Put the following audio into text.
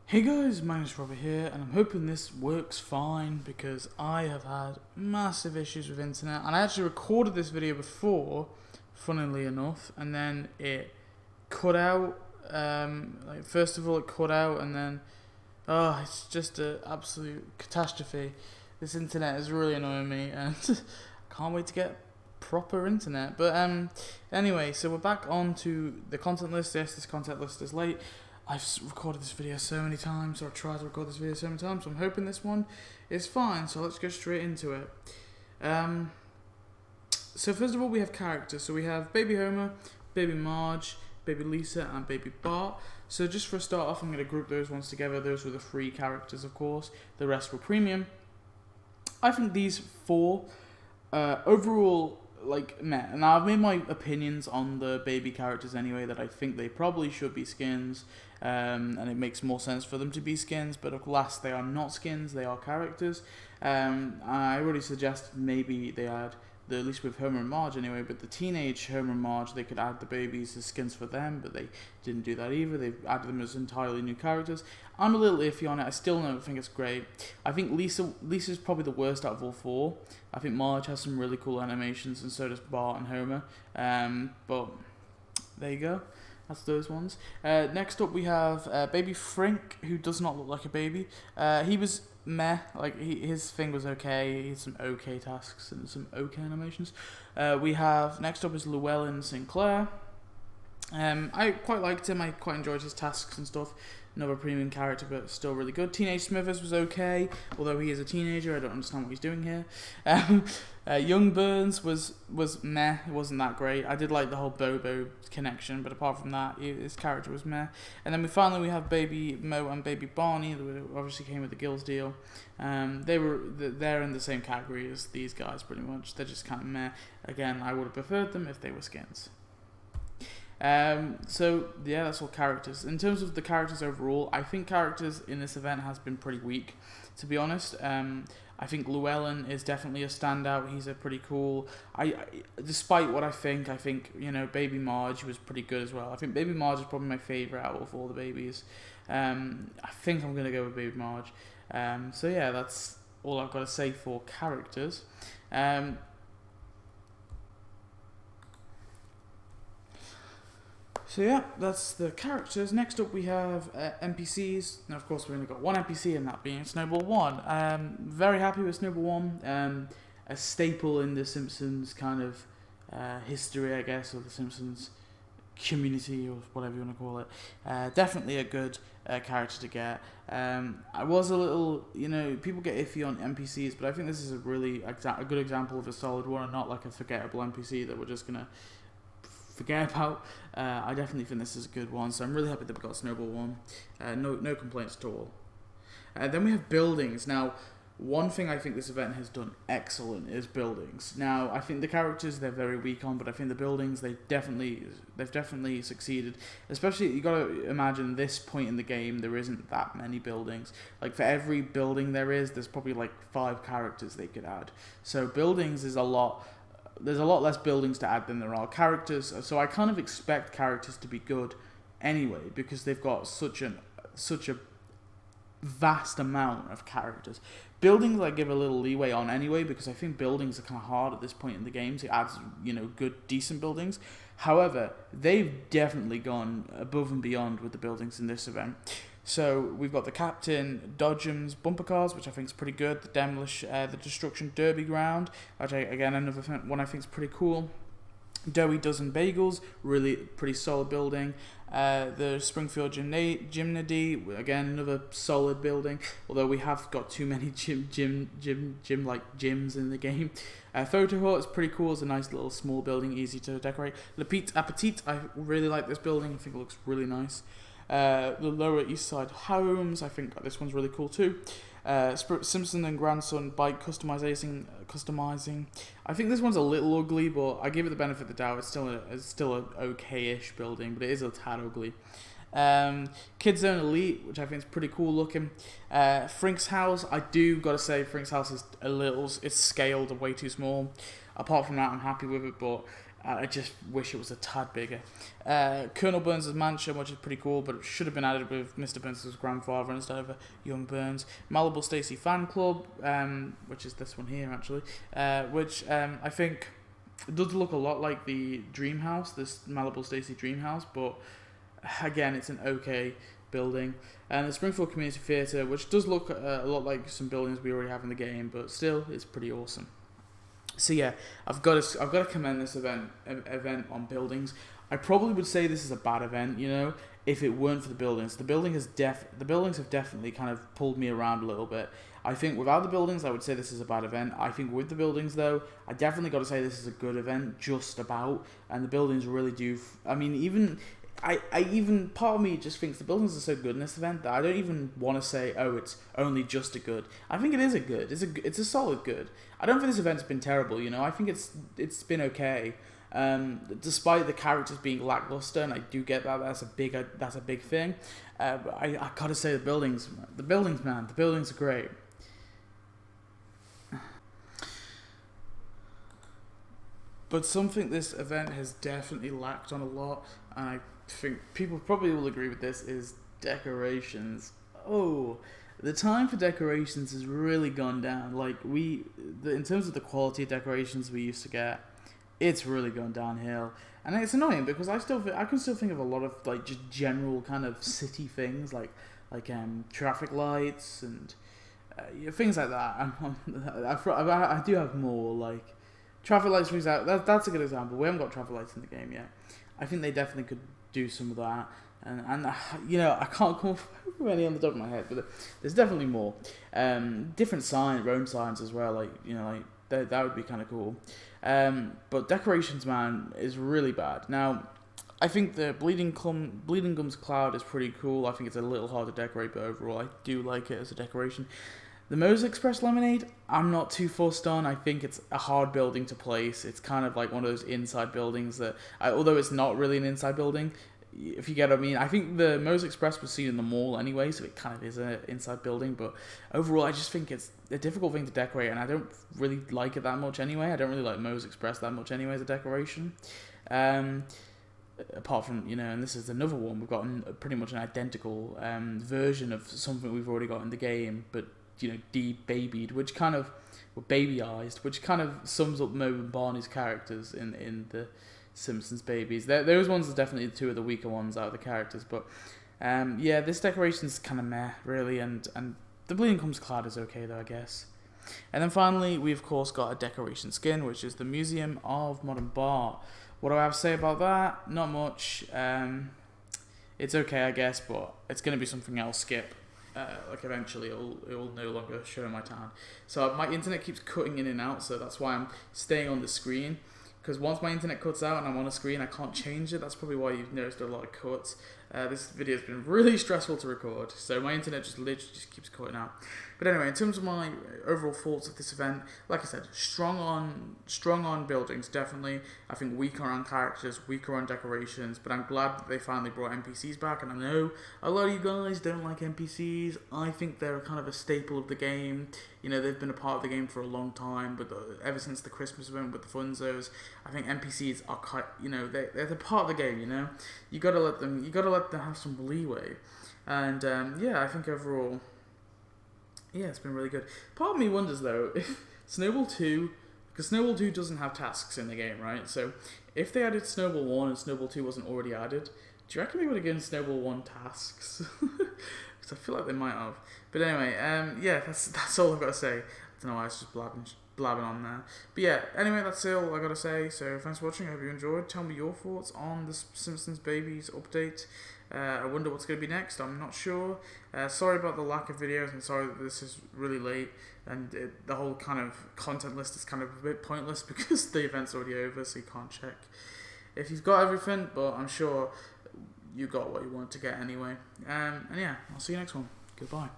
Hey guys, Magnus here, and I'm hoping this works fine because I have had massive issues with internet, and I actually recorded this video before, funnily enough, and then it cut out. First of all, it cut out, and then it's just an absolute catastrophe. This internet is really annoying me, and I can't wait to get proper internet. But anyway, so we're back onto the content list. Yes, this content list is late. I've recorded this video so many times, or tried to record this video so many times, so I'm hoping this one is fine, so let's go straight into it. So first of all, we have characters. So we have Baby Homer, Baby Marge, Baby Lisa, and Baby Bart. So just for a start off, I'm going to group those ones together. Those were the free characters, of course. The rest were premium. I think these four, overall, meh. Now, I've made my opinions on the baby characters anyway, that I think they probably should be skins, and it makes more sense for them to be skins, but alas, they are not skins, they are characters. I already suggested maybe they add, at least with Homer and Marge anyway, but the teenage Homer and Marge, they could add the babies as skins for them, but they didn't do that either. They've added them as entirely new characters. I'm a little iffy on it. I still don't think it's great. I think Lisa's probably the worst out of all four. I think Marge has some really cool animations, and so does Bart and Homer. But there you go. That's those ones. Next up we have Baby Frink, who does not look like a baby. He was meh. His thing was okay. He had some okay tasks and some okay animations. We have next up is Llewellyn Sinclair. I quite liked him. I quite enjoyed his tasks and stuff. Another premium character, but still really good. Teenage Smithers was okay, although he is a teenager. I don't understand what he's doing here. Young Burns was meh. It wasn't that great. I did like the whole Bobo connection, but apart from that, his character was meh. And then we have Baby Mo and Baby Barney, that obviously came with the Gills deal. They're in the same category as these guys, pretty much. They're just kind of meh. Again, I would have preferred them if they were skins. So yeah, that's all characters. In terms of the characters overall, I think characters in this event has been pretty weak, to be honest. I think Llewellyn is definitely a standout. He's a pretty cool. Despite what I think Baby Marge was pretty good as well. I think Baby Marge is probably my favorite out of all the babies. I think I'm gonna go with Baby Marge. So yeah, that's all I've got to say for characters. So yeah, that's the characters. Next up we have NPCs. Now of course we've only got one NPC, and that being Snowball 1. Very happy with Snowball 1. A staple in the Simpsons kind of history, I guess, or the Simpsons community, or whatever you want to call it. Definitely a good character to get. I was a little, people get iffy on NPCs, but I think this is a really a good example of a solid one, and not like a forgettable NPC that we're just going to forget about. I definitely think this is a good one, so I'm really happy that we got Snowball 1. No complaints at all. Then we have buildings. Now, one thing I think this event has done excellent is buildings. Now, I think the characters they're very weak on, but I think the buildings they've definitely succeeded. Especially, you got to imagine this point in the game there isn't that many buildings. Like for every building there's probably like 5 characters they could add. So buildings is a lot. There's a lot less buildings to add than there are characters, so I kind of expect characters to be good anyway, because they've got such a vast amount of characters. Buildings I give a little leeway on anyway, because I think buildings are kind of hard at this point in the game to add, good, decent buildings. However, they've definitely gone above and beyond with the buildings in this event. So we've got the Captain Dodgems bumper cars, which I think is pretty good. The Destruction Derby Ground, which another one I think is pretty cool. Doughy Dozen Bagels, really pretty solid building. The Springfield Gymnady, again another solid building. Although we have got too many gyms in the game. Photo Hut is pretty cool. It's a nice little small building, easy to decorate. Le Petit Appetit, I really like this building. I think it looks really nice. The Lower East Side Homes, I think this one's really cool too. Simpson and Grandson bike customizing. I think this one's a little ugly, but I give it the benefit of the doubt. It's still a okay-ish building, but it is a tad ugly. Kids Zone Elite, which I think is pretty cool looking. Frink's house, I do gotta say, Frink's house is it's scaled way too small. Apart from that, I'm happy with it, but I just wish it was a tad bigger. Colonel Burns' mansion, which is pretty cool, but it should have been added with Mr. Burns' grandfather instead of young Burns. Malibu Stacy Fan Club, which is this one here actually, which I think it does look a lot like the Dream House, this Malibu Stacy Dream House, but again, it's an okay building. And the Springfield Community Theatre, which does look a lot like some buildings we already have in the game, but still, it's pretty awesome. So yeah, I've got to commend this event on buildings. I probably would say this is a bad event, you know, if it weren't for the buildings. The buildings have definitely kind of pulled me around a little bit. I think without the buildings, I would say this is a bad event. I think with the buildings, though, I definitely got to say this is a good event, just about. And the buildings really do. I mean, even I even part of me just thinks the buildings are so good in this event that I don't even want to say, oh, it's only just a good. I think it is a good. It's a solid good. I don't think this event's been terrible. You know, I think it's been okay. Despite the characters being lackluster, and I do get that that's a big thing. But I gotta say the buildings, man, the buildings are great. But something this event has definitely lacked on a lot, and I think people probably will agree with this, is decorations. Oh, the time for decorations has really gone down. Like in terms of the quality of decorations we used to get, it's really gone downhill. And it's annoying because I can still think of a lot of like just general kind of city things like traffic lights and things like that. I do have more like. Traffic lights, for example, that's a good example. We haven't got traffic lights in the game yet. I think they definitely could do some of that. And you know, I can't come up with any on the top of my head, but there's definitely more. Different signs, road signs as well, like, you know, like that would be kind of cool. But decorations, man, is really bad. Now, I think the Bleeding Gums Cloud is pretty cool. I think it's a little hard to decorate, but overall I do like it as a decoration. The Mose Express Lemonade, I'm not too fussed on. I think it's a hard building to place. It's kind of like one of those inside buildings that, although it's not really an inside building, if you get what I mean. I think the Mose Express was seen in the mall anyway, so it kind of is an inside building. But overall, I just think it's a difficult thing to decorate, and I don't really like it that much anyway. I don't really like Mose Express that much anyway as a decoration. Apart from, you know, and this is another one, we've got pretty much an identical version of something we've already got in the game, but you know, de-babied, which kind of, or babyized, which kind of sums up Moe and Barney's characters in the Simpsons babies. Those ones are definitely two of the weaker ones out of the characters, but yeah, this decoration's kind of meh, really, and the Bleeding Gums Cloud is okay though, I guess. And then finally, we of course got a decoration skin, which is the Museum of Modern Bar. What do I have to say about that? Not much. It's okay, I guess, but it's going to be something I'll skip. Like eventually it will no longer show in my town. So my internet keeps cutting in and out, so that's why I'm staying on the screen. Because once my internet cuts out and I'm on a screen, I can't change it. That's probably why you've noticed a lot of cuts. This video has been really stressful to record, so my internet just literally keeps cutting out. But anyway, in terms of my overall thoughts of this event, like I said, strong on buildings, definitely. I think weaker on characters, weaker on decorations, but I'm glad that they finally brought NPCs back, and I know a lot of you guys don't like NPCs. I think they're kind of a staple of the game. You know, they've been a part of the game for a long time, but ever since the Christmas event with the Funzos, I think NPCs are quite, you know, they're part of the game, you know? You gotta let them have some leeway. And yeah, I think overall, yeah, it's been really good. Part of me wonders though, if Snowball 2, because Snowball 2 doesn't have tasks in the game, right? So if they added Snowball 1 and Snowball 2 wasn't already added, do you reckon they would have given Snowball 1 tasks? Because I feel like they might have. But anyway, yeah, that's all I've got to say. I don't know why I was just blabbing on there. But yeah, anyway, that's all I got to say. So thanks for watching. I hope you enjoyed. Tell me your thoughts on the Simpsons Babies update. I wonder what's going to be next. I'm not sure. Sorry about the lack of videos, and sorry that this is really late, and the whole kind of content list is kind of a bit pointless because the event's already over, so you can't check if you've got everything, but I'm sure you got what you wanted to get anyway. And yeah, I'll see you next one. Goodbye.